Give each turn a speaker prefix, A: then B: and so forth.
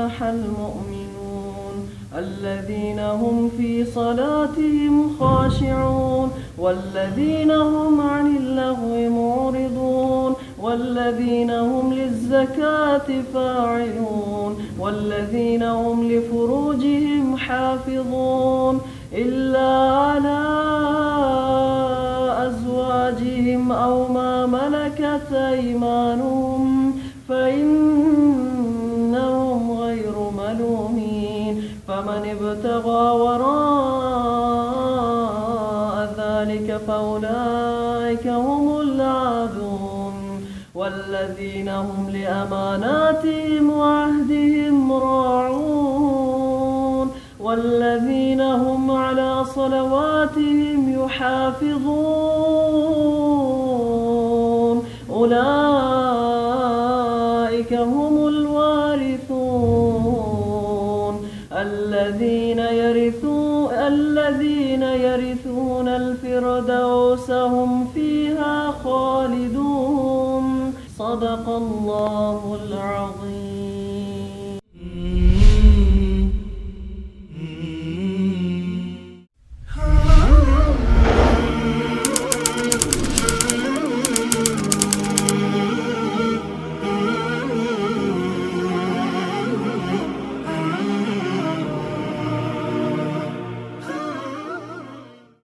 A: أفلح المؤمنون الذين هم في صلاتهم خاشعون والذين هم عن اللغو معرضون والذين هم للزكاة فاعلون والذين هم لفروجهم حافظون إلا على أزواجهم أو ما ملكت أيمانهم فإنهم غير ملومين فمن ابتغى وراء ذلك فأولئك هم العادون والذين هم لأماناتهم وعهدهم راعون والذين هم على صلواتهم يحافظون أولئك هم الوارثون الذين يرثون الفردوس هم فيها خالدون صدق الله العظيم.